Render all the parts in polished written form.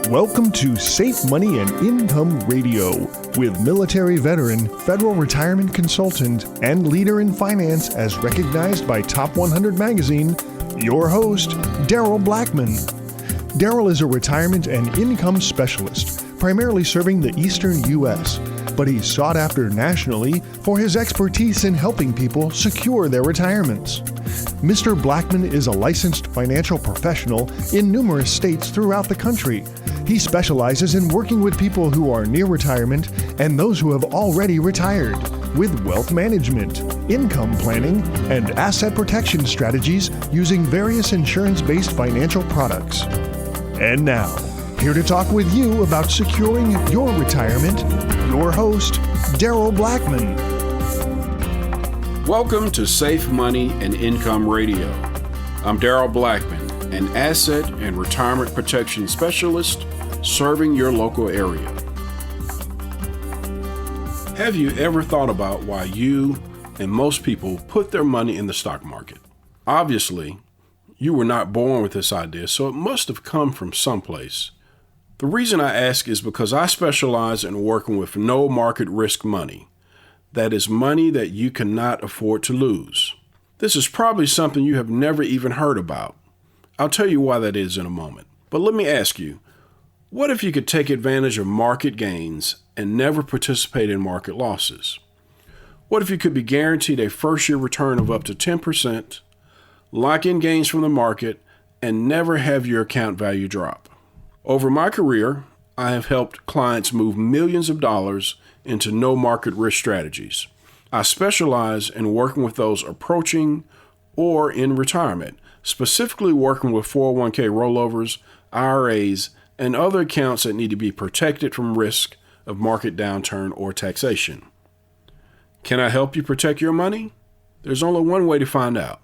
Welcome to Safe Money and Income Radio with military veteran, federal retirement consultant, and leader in finance as recognized by Top 100 magazine, your host, Daryl Blackmon. Daryl is a retirement and income specialist, primarily serving the Eastern U.S., but he's sought after nationally for his expertise in helping people secure their retirements. Mr. Blackmon is a licensed financial professional in numerous states throughout the country. He specializes in working with people who are near retirement and those who have already retired with wealth management, income planning, and asset protection strategies using various insurance-based financial products. And now, here to talk with you about securing your retirement, your host, Daryl Blackmon. Welcome to Safe Money and Income Radio. I'm Daryl Blackmon, an asset and retirement protection specialist serving your local area. Have you ever thought about why you and most people put their money in the stock market? Obviously, you were not born with this idea, so it must have come from someplace. The reason I ask is because I specialize in working with no market risk money. That is money that you cannot afford to lose. This is probably something you have never even heard about. I'll tell you why that is in a moment. But let me ask you, what if you could take advantage of market gains and never participate in market losses? What if you could be guaranteed a first-year return of up to 10%, lock in gains from the market, and never have your account value drop? Over my career, I have helped clients move millions of dollars into no market risk strategies. I specialize in working with those approaching or in retirement, specifically working with 401k rollovers, IRAs, and other accounts that need to be protected from risk of market downturn or taxation. Can I help you protect your money? There's only one way to find out.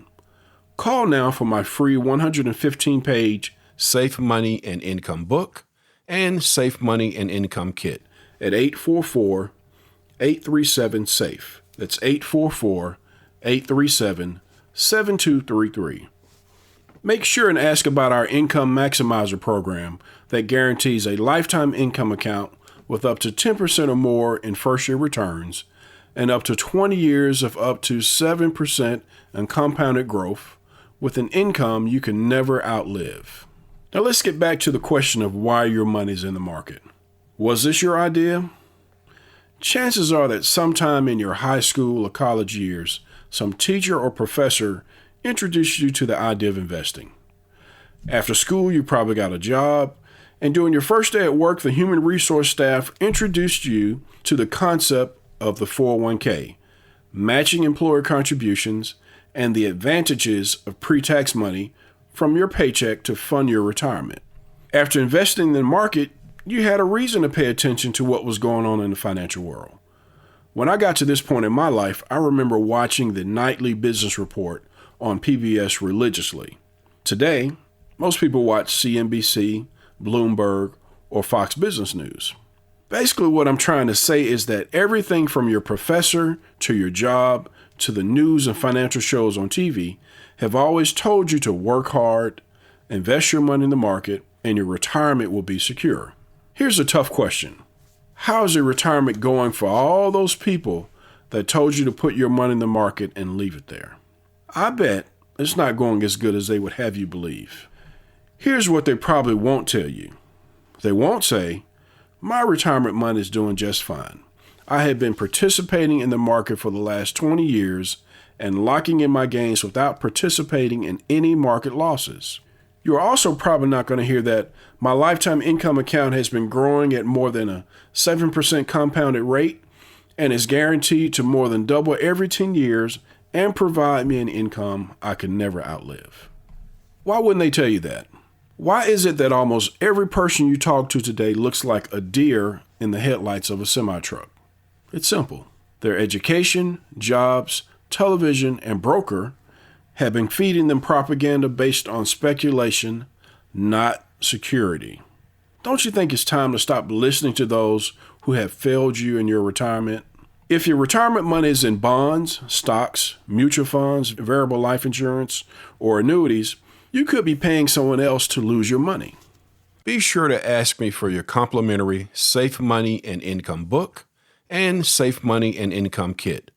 Call now for my free 115-page Safe Money and Income book and Safe Money and Income kit at 844-837-SAFE. That's 844-837-7233. Make sure and ask about our Income Maximizer program that guarantees a lifetime income account with up to 10% or more in first-year returns and up to 20 years of up to 7% in compounded growth with an income you can never outlive. Now let's get back to the question of why your money's in the market. Was this your idea? Chances are that sometime in your high school or college years, some teacher or professor introduced you to the idea of investing. After school, you probably got a job, and during your first day at work, the human resource staff introduced you to the concept of the 401k, matching employer contributions, and the advantages of pre-tax money from your paycheck to fund your retirement. After investing in the market, you had a reason to pay attention to what was going on in the financial world. When I got to this point in my life, I remember watching the nightly business report on PBS religiously. Today, most people watch CNBC, Bloomberg, or Fox Business News. Basically, what I'm trying to say is that everything from your professor to your job to the news and financial shows on TV have always told you to work hard, invest your money in the market, and your retirement will be secure. Here's a tough question. How is your retirement going for all those people that told you to put your money in the market and leave it there? I bet it's not going as good as they would have you believe. Here's what they probably won't tell you. They won't say, my retirement money is doing just fine. I have been participating in the market for the last 20 years and locking in my gains without participating in any market losses. You're also probably not going to hear that my lifetime income account has been growing at more than a 7% compounded rate and is guaranteed to more than double every 10 years and provide me an income I can never outlive. Why wouldn't they tell you that? Why is it that almost every person you talk to today looks like a deer in the headlights of a semi-truck? It's simple. Their education, jobs, television, and broker have been feeding them propaganda based on speculation, not security. Don't you think it's time to stop listening to those who have failed you in your retirement? If your retirement money is in bonds, stocks, mutual funds, variable life insurance, or annuities, you could be paying someone else to lose your money. Be sure to ask me for your complimentary Safe Money and Income book and Safe Money and Income kit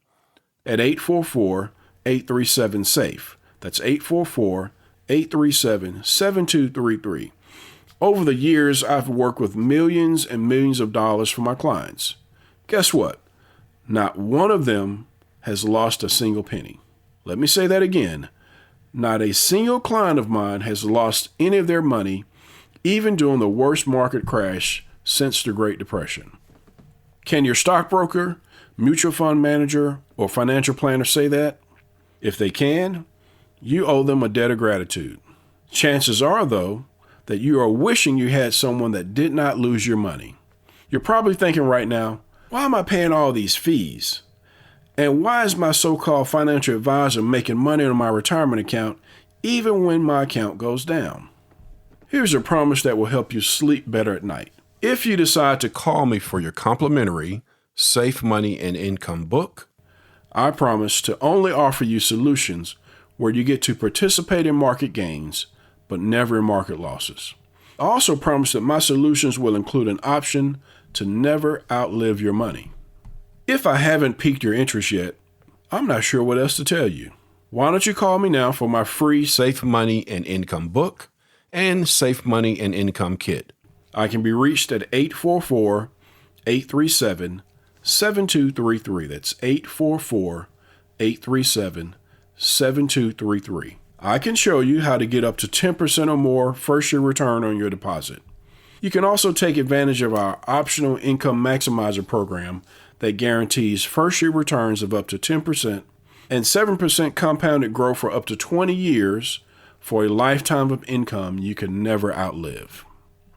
at 844-837-SAFE. That's 844-837-7233. Over the years, I've worked with millions and millions of dollars for my clients. Guess what? Not one of them has lost a single penny. Let me say that again. Not a single client of mine has lost any of their money, even during the worst market crash since the Great Depression. Can your stockbroker, mutual fund manager, or financial planner say that? If they can, you owe them a debt of gratitude. Chances are, though, that you are wishing you had someone that did not lose your money. You're probably thinking right now, why am I paying all these fees? And why is my so-called financial advisor making money on my retirement account even when my account goes down? Here's a promise that will help you sleep better at night. If you decide to call me for your complimentary Safe Money and Income book, I promise to only offer you solutions where you get to participate in market gains, but never in market losses. I also promise that my solutions will include an option to never outlive your money. If I haven't piqued your interest yet, I'm not sure what else to tell you. Why don't you call me now for my free Safe Money and Income book and Safe Money and Income kit. I can be reached at 844-837-7233. That's 844-837-7233. I can show you how to get up to 10% or more first-year return on your deposit. You can also take advantage of our optional income maximizer program that guarantees first-year returns of up to 10% and 7% compounded growth for up to 20 years for a lifetime of income you can never outlive.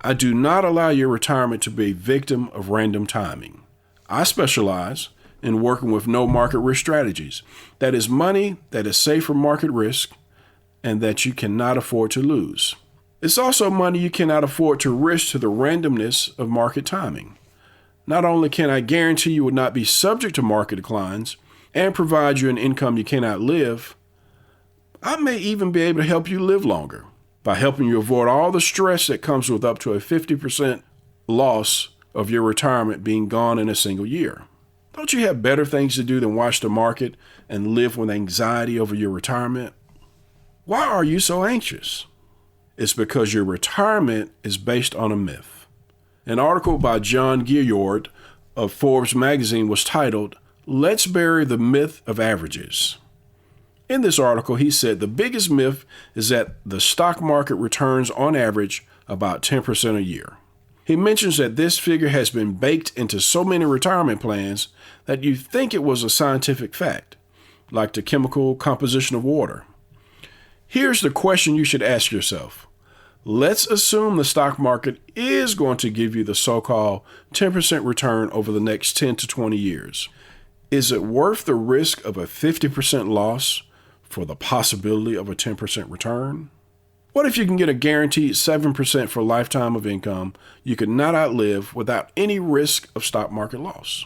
I do not allow your retirement to be a victim of random timing. I specialize in working with no market risk strategies. That is money that is safe from market risk and that you cannot afford to lose. It's also money you cannot afford to risk to the randomness of market timing. Not only can I guarantee you will not be subject to market declines and provide you an income you cannot live, I may even be able to help you live longer by helping you avoid all the stress that comes with up to a 50% loss of your retirement being gone in a single year. Don't you have better things to do than watch the market and live with anxiety over your retirement? Why are you so anxious? It's because your retirement is based on a myth. An article by John Gilliard of Forbes magazine was titled, "Let's Bury the Myth of Averages." In this article, he said the biggest myth is that the stock market returns on average about 10% a year. He mentions that this figure has been baked into so many retirement plans that you think it was a scientific fact, like the chemical composition of water. Here's the question you should ask yourself. Let's assume the stock market is going to give you the so-called 10% return over the next 10 to 20 years. Is it worth the risk of a 50% loss for the possibility of a 10% return? What if you can get a guaranteed 7% for a lifetime of income you could not outlive without any risk of stock market loss?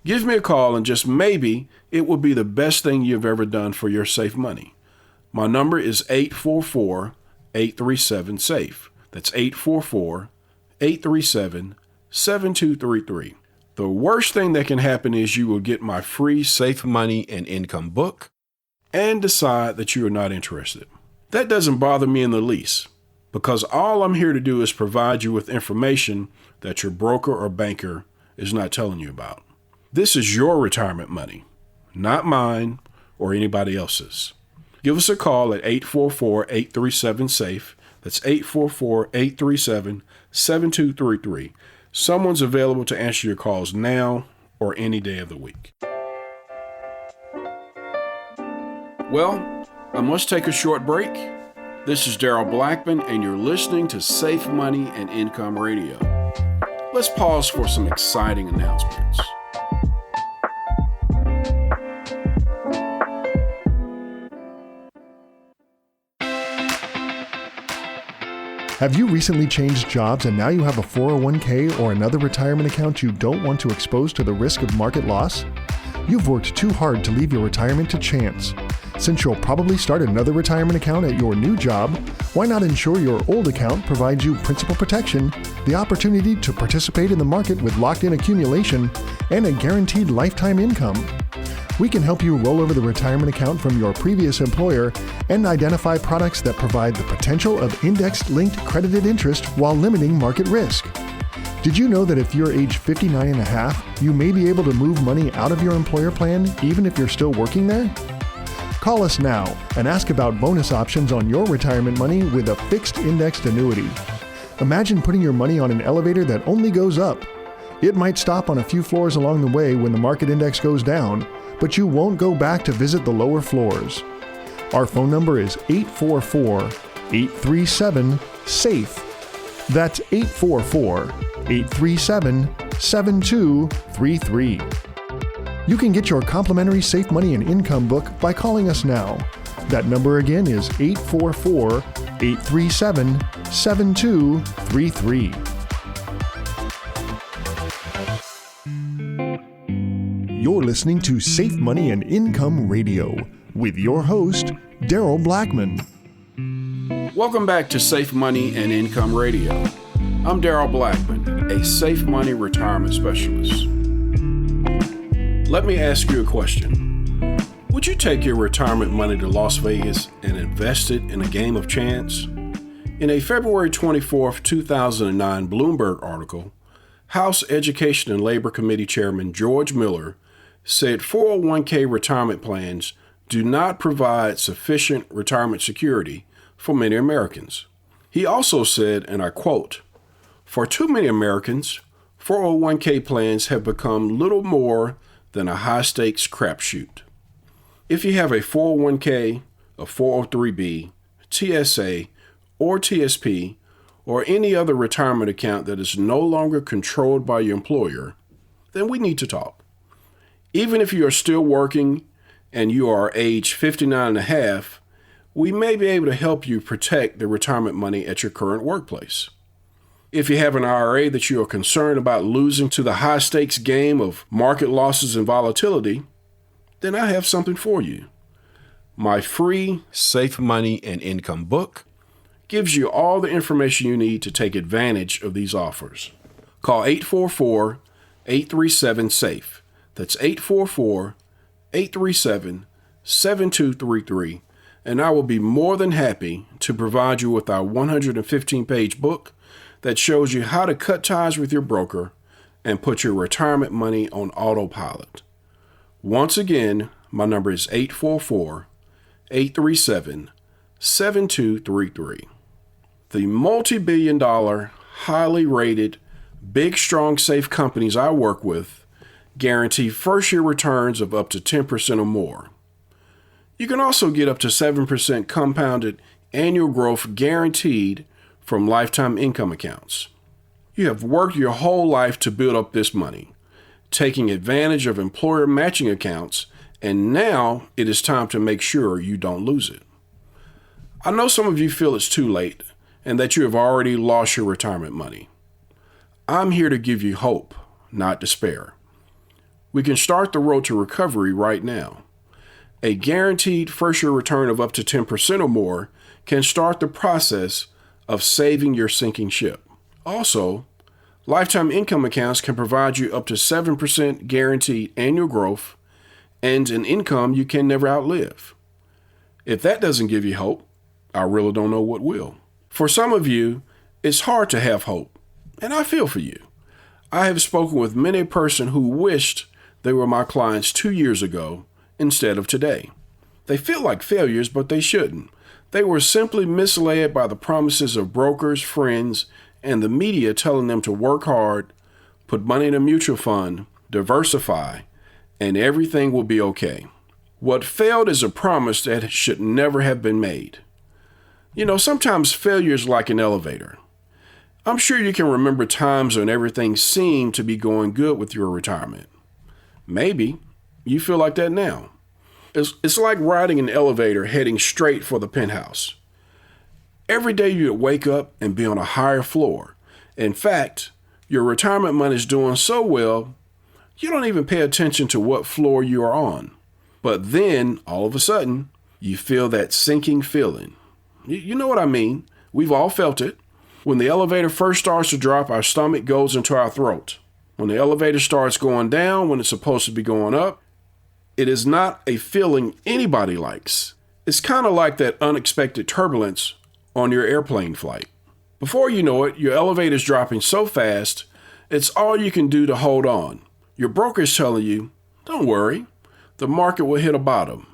Give me a call and just maybe it will be the best thing you've ever done for your safe money. My number is 844-837-SAFE. That's 844-837-7233. The worst thing that can happen is you will get my free Safe Money and Income book and decide that you are not interested. That doesn't bother me in the least, because all I'm here to do is provide you with information that your broker or banker is not telling you about. This is your retirement money, not mine or anybody else's. Give us a call at 844-837-SAFE. That's 844-837-7233. Someone's available to answer your calls now or any day of the week. Well, I must take a short break. This is Daryl Blackmon, and you're listening to Safe Money and Income Radio. Let's pause for some exciting announcements. Have you recently changed jobs and now you have a 401k or another retirement account you don't want to expose to the risk of market loss? You've worked too hard to leave your retirement to chance. Since you'll probably start another retirement account at your new job, why not ensure your old account provides you principal protection, the opportunity to participate in the market with locked-in accumulation, and a guaranteed lifetime income? We can help you roll over the retirement account from your previous employer and identify products that provide the potential of index-linked credited interest while limiting market risk. Did you know that if you're age 59 and a half, you may be able to move money out of your employer plan even if you're still working there? Call us now and ask about bonus options on your retirement money with a fixed indexed annuity. Imagine putting your money on an elevator that only goes up. It might stop on a few floors along the way when the market index goes down, but you won't go back to visit the lower floors. Our phone number is 844-837-SAFE. That's 844-837-7233. You can get your complimentary Safe Money and Income book by calling us now. That number again is 844-837-7233. You're listening to Safe Money and Income Radio with your host, Daryl Blackmon. Welcome back to Safe Money and Income Radio. I'm Daryl Blackmon, a Safe Money retirement specialist. Let me ask you a question. Would you take your retirement money to Las Vegas and invest it in a game of chance? In a February 24, 2009 Bloomberg article, House Education and Labor Committee Chairman George Miller said 401k retirement plans do not provide sufficient retirement security for many Americans. He also said, and I quote, "For too many Americans, 401k plans have become little more than a high-stakes crapshoot. If you have a 401k, a 403b, TSA, or TSP, or any other retirement account that is no longer controlled by your employer, then we need to talk. Even if you are still working and you are age 59 and a half, we may be able to help you protect the retirement money at your current workplace. If you have an IRA that you are concerned about losing to the high-stakes game of market losses and volatility, then I have something for you. My free Safe Money and Income book gives you all the information you need to take advantage of these offers. Call 844-837-SAFE. That's 844-837-7233, and I will be more than happy to provide you with our 115-page book that shows you how to cut ties with your broker and put your retirement money on autopilot. Once again, my number is 844-837-7233. The multi-billion-dollar, highly rated, big, strong, safe companies I work with guarantee first-year returns of up to 10% or more. You can also get up to 7% compounded annual growth guaranteed from lifetime income accounts. You have worked your whole life to build up this money, taking advantage of employer matching accounts, and now it is time to make sure you don't lose it. I know some of you feel it's too late and that you have already lost your retirement money. I'm here to give you hope, not despair. We can start the road to recovery right now. A guaranteed first-year return of up to 10% or more can start the process of saving your sinking ship. Also, lifetime income accounts can provide you up to 7% guaranteed annual growth and an income you can never outlive. If that doesn't give you hope, I really don't know what will. For some of you, it's hard to have hope, and I feel for you. I have spoken with many a person who wished they were my clients 2 years ago instead of today. They feel like failures, but they shouldn't. They were simply misled by the promises of brokers, friends, and the media telling them to work hard, put money in a mutual fund, diversify, and everything will be okay. What failed is a promise that should never have been made. You know, sometimes failure is like an elevator. I'm sure you can remember times when everything seemed to be going good with your retirement. Maybe you feel like that now. It's like riding an elevator heading straight for the penthouse. Every day you wake up and be on a higher floor. In fact, your retirement money is doing so well, you don't even pay attention to what floor you are on. But then, all of a sudden, You feel that sinking feeling. You know what I mean. We've all felt it. When the elevator first starts to drop, our stomach goes into our throat. When the elevator starts going down when it's supposed to be going up, it is not a feeling anybody likes. It's kind of like that unexpected turbulence on your airplane flight. Before you know it, your elevator is dropping so fast, it's all you can do to hold on. Your broker is telling you, don't worry, the market will hit a bottom.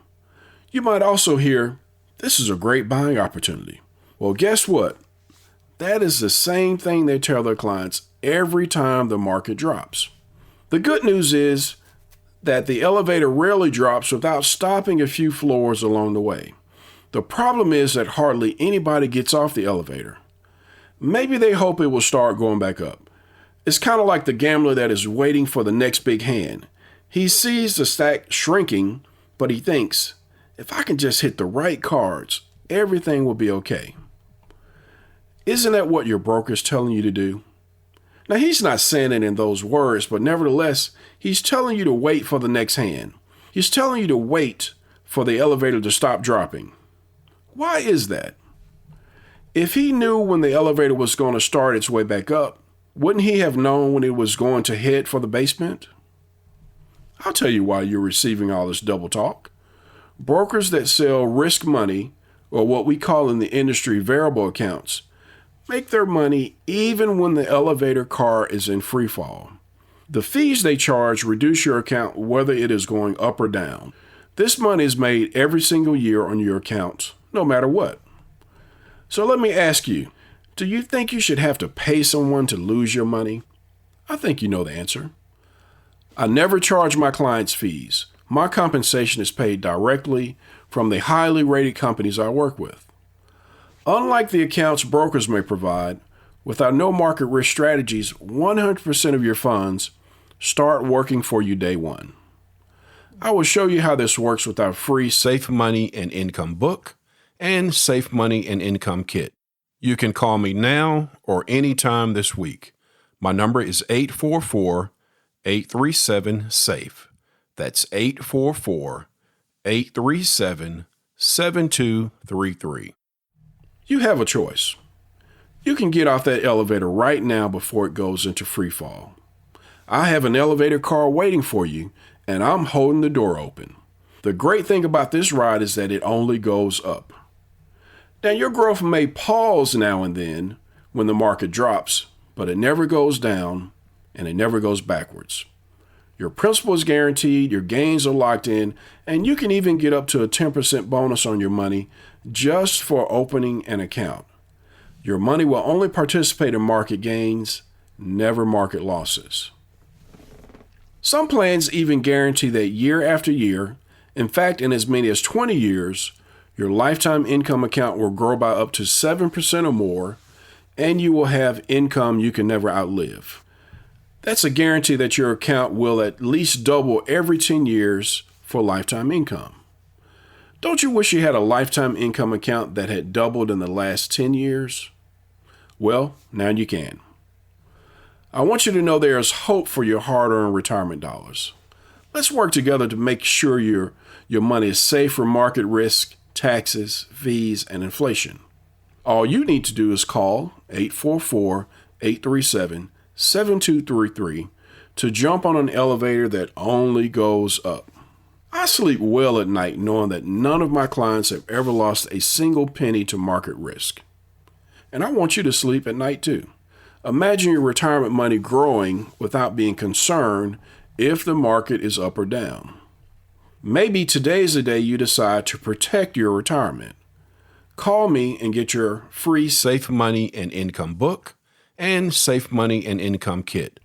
You might also hear, this is a great buying opportunity. Well, guess what? That is the same thing they tell their clients every time the market drops. The good news is that the elevator rarely drops without stopping a few floors along the way. The problem is that hardly anybody gets off the elevator. Maybe they hope it will start going back up. It's kind of like the gambler that is waiting for the next big hand. He sees the stack shrinking, but he thinks, if I can just hit the right cards, everything will be okay. Isn't that what your broker is telling you to do? Now, he's not saying it in those words, but nevertheless, he's telling you to wait for the next hand. He's telling you to wait for the elevator to stop dropping. Why is that? If he knew when the elevator was going to start its way back up, wouldn't he have known when it was going to head for the basement? I'll tell you why you're receiving all this double talk. Brokers that sell risk money, or what we call in the industry variable accounts, make their money even when the elevator car is in free fall. The fees they charge reduce your account whether it is going up or down. This money is made every single year on your account, no matter what. So let me ask you, do you think you should have to pay someone to lose your money? I think you know the answer. I never charge my clients fees. My compensation is paid directly from the highly rated companies I work with. Unlike the accounts brokers may provide, with our no market risk strategies, 100% of your funds start working for you day one. I will show you how this works with our free Safe Money and Income book and Safe Money and Income kit. You can call me now or anytime this week. My number is 844-837-SAFE. That's 844-837-7233. You have a choice. You can get off that elevator right now before it goes into free fall. I have an elevator car waiting for you, and I'm holding the door open. The great thing about this ride is that it only goes up. Now, your growth may pause now and then when the market drops, but it never goes down and it never goes backwards. Your principal is guaranteed, your gains are locked in, and you can even get up to a 10% bonus on your money just for opening an account. Your money will only participate in market gains, never market losses. Some plans even guarantee that year after year, in fact, in as many as 20 years, your lifetime income account will grow by up to 7% or more, and you will have income you can never outlive. That's a guarantee that your account will at least double every 10 years for lifetime income. Don't you wish you had a lifetime income account that had doubled in the last 10 years? Well, now you can. I want you to know there is hope for your hard-earned retirement dollars. Let's work together to make sure your money is safe from market risk, taxes, fees, and inflation. All you need to do is call 844-837-7233 to jump on an elevator that only goes up. I sleep well at night knowing that none of my clients have ever lost a single penny to market risk. And I want you to sleep at night too. Imagine your retirement money growing without being concerned if the market is up or down. Maybe today's the day you decide to protect your retirement. Call me and get your free Safe Money and Income book and Safe Money and Income kit.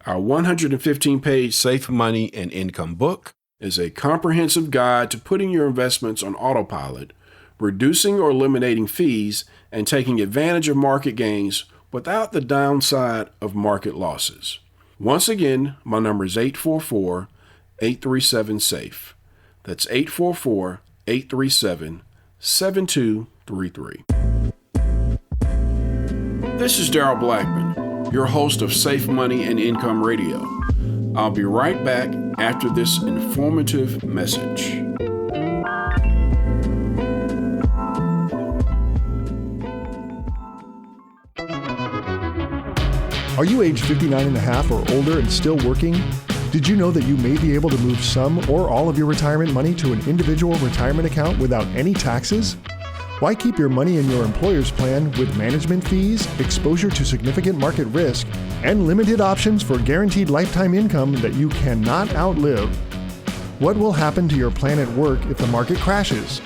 Our 115-page Safe Money and Income book is a comprehensive guide to putting your investments on autopilot, reducing or eliminating fees, and taking advantage of market gains without the downside of market losses. Once again, my number is 844-837-SAFE. That's 844-837-7233. This is Daryl Blackmon, your host of Safe Money and Income Radio. I'll be right back after this informative message. Are you age 59 and a half or older and still working? Did you know that you may be able to move some or all of your retirement money to an individual retirement account without any taxes? Why keep your money in your employer's plan with management fees, exposure to significant market risk, and limited options for guaranteed lifetime income that you cannot outlive? What will happen to your plan at work if the market crashes?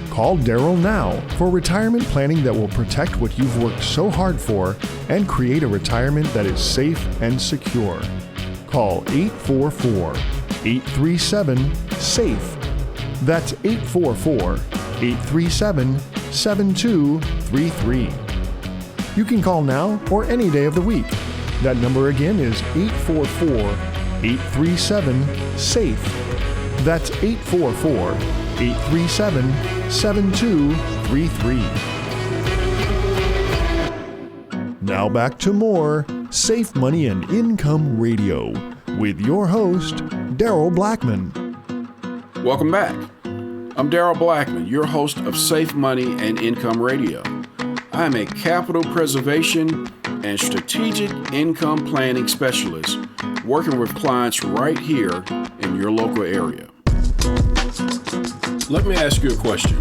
Call Daryl now for retirement planning that will protect what you've worked so hard for and create a retirement that is safe and secure. Call 844-837-SAFE. That's 844-837-7233. You can call now or any day of the week. That number again is 844-837-SAFE. That's 844-837-7233. Now back to more Safe Money and Income Radio with your host, Daryl Blackmon. Welcome back. I'm Daryl Blackmon, your host of Safe Money and Income Radio. I am a capital preservation and strategic income planning specialist working with clients right here in your local area. Let me ask you a question.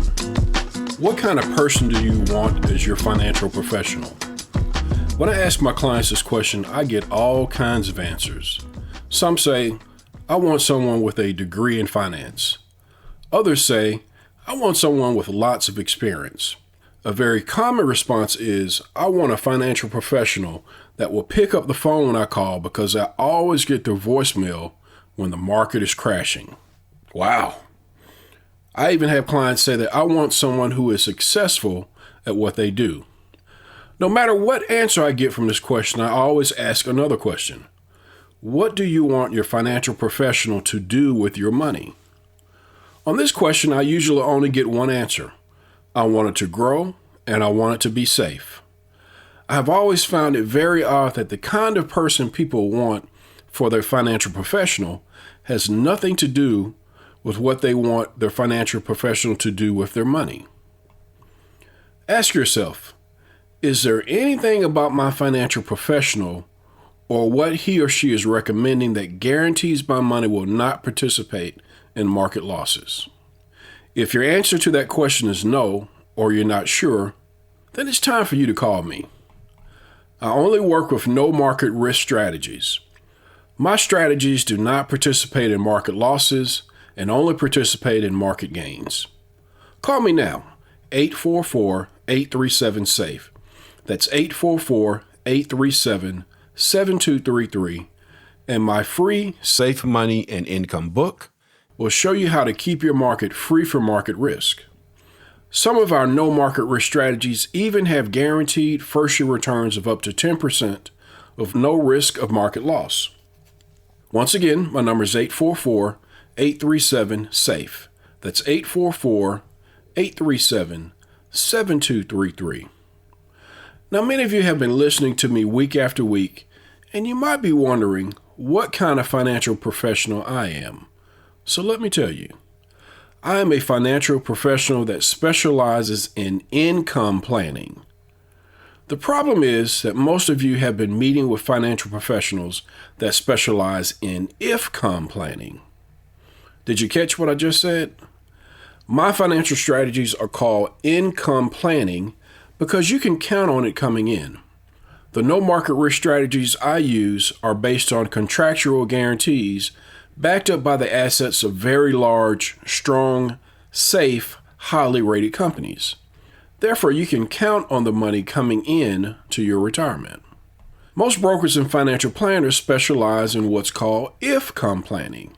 What kind of person do you want as your financial professional? When I ask my clients this question, I get all kinds of answers. Some say, I want someone with a degree in finance. Others say, I want someone with lots of experience. A very common response is, I want a financial professional that will pick up the phone when I call because I always get their voicemail when the market is crashing. Wow. I even have clients say that I want someone who is successful at what they do. No matter what answer I get from this question, I always ask another question. What do you want your financial professional to do with your money? On this question, I usually only get one answer. I want it to grow, and I want it to be safe. I have always found it very odd that the kind of person people want for their financial professional has nothing to do with what they want their financial professional to do with their money. Ask yourself, is there anything about my financial professional or what he or she is recommending that guarantees my money will not participate in market losses? If your answer to that question is no, or you're not sure, then it's time for you to call me. I only work with no market risk strategies. My strategies do not participate in market losses and only participate in market gains. Call me now, 844-837-SAFE. That's 844-837-7233. And my free Safe Money and Income book will show you how to keep your market free from market risk. Some of our no market risk strategies even have guaranteed first-year returns of up to 10% with no risk of market loss. Once again, my number is 844-837-SAFE. That's 844-837-7233. Now, many of you have been listening to me week after week, and you might be wondering what kind of financial professional I am. So let me tell you, I am a financial professional that specializes in income planning. The problem is that most of you have been meeting with financial professionals that specialize in IFCOM planning. Did you catch what I just said? My financial strategies are called income planning because you can count on it coming in. The no market risk strategies I use are based on contractual guarantees backed up by the assets of very large, strong, safe, highly rated companies. Therefore, you can count on the money coming in to your retirement. Most brokers and financial planners specialize in what's called IFCOM planning.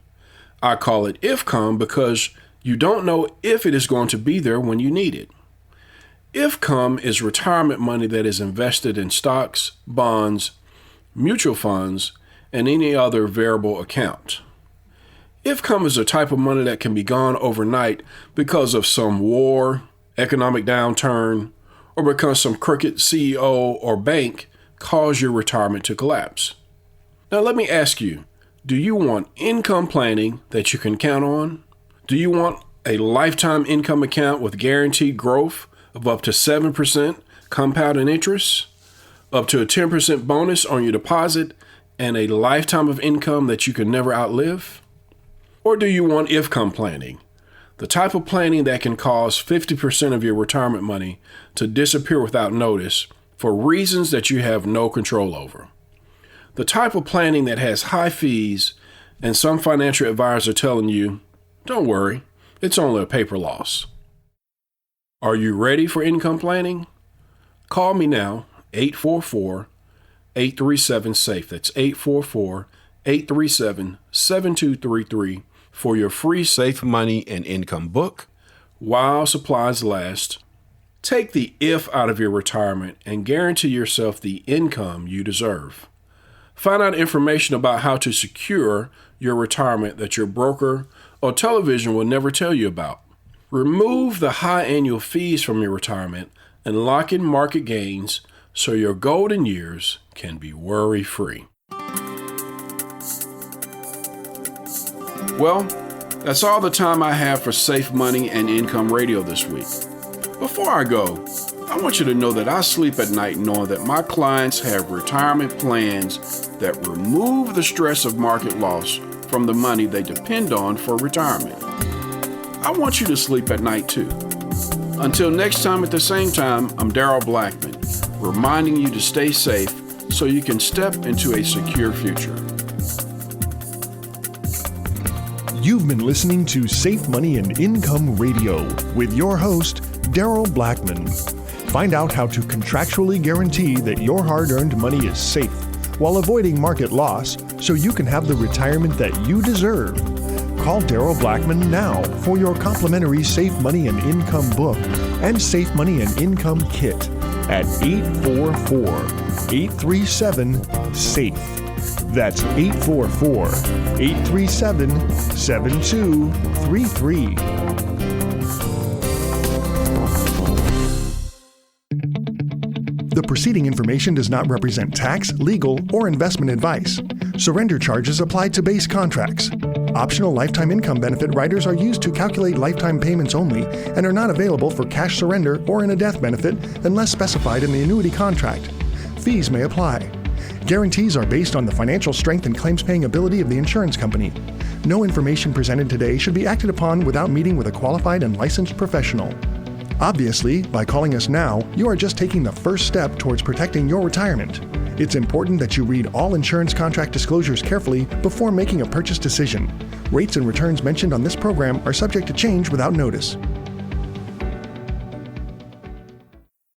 I call it IFCOM because you don't know if it is going to be there when you need it. IFCOM is retirement money that is invested in stocks, bonds, mutual funds, and any other variable account. IFCOM is a type of money that can be gone overnight because of some war, economic downturn, or because some crooked CEO or bank caused your retirement to collapse. Now let me ask you, do you want income planning that you can count on? Do you want a lifetime income account with guaranteed growth of up to 7% compounded interest? up to a 10% bonus on your deposit, and a lifetime of income that you can never outlive? Or do you want if-come planning? The type of planning that can cause 50% of your retirement money to disappear without notice for reasons that you have no control over. The type of planning that has high fees and some financial advisors are telling you, don't worry, it's only a paper loss. Are you ready for income planning? Call me now, 844-837-SAFE. That's 844-837-7233 for your free Safe Money and Income book while supplies last. Take the if out of your retirement and guarantee yourself the income you deserve. Find out information about how to secure your retirement that your broker or television will never tell you about. Remove the high annual fees from your retirement and lock in market gains so your golden years can be worry-free. Well, that's all the time I have for Safe Money and Income Radio this week. Before I go, I want you to know that I sleep at night knowing that my clients have retirement plans that remove the stress of market loss from the money they depend on for retirement. I want you to sleep at night too. Until next time at the same time, I'm Daryl Blackmon, reminding you to stay safe so you can step into a secure future. You've been listening to Safe Money and Income Radio with your host, Daryl Blackmon. Find out how to contractually guarantee that your hard-earned money is safe while avoiding market loss so you can have the retirement that you deserve. Call Daryl Blackmon now for your complimentary Safe Money and Income book and Safe Money and Income kit at 844-837-SAFE. That's 844-837-7233. The preceding information does not represent tax, legal, or investment advice. Surrender charges apply to base contracts. Optional lifetime income benefit riders are used to calculate lifetime payments only and are not available for cash surrender or in a death benefit unless specified in the annuity contract. Fees may apply. Guarantees are based on the financial strength and claims-paying ability of the insurance company. No information presented today should be acted upon without meeting with a qualified and licensed professional. Obviously, by calling us now, you are just taking the first step towards protecting your retirement. It's important that you read all insurance contract disclosures carefully before making a purchase decision. Rates and returns mentioned on this program are subject to change without notice.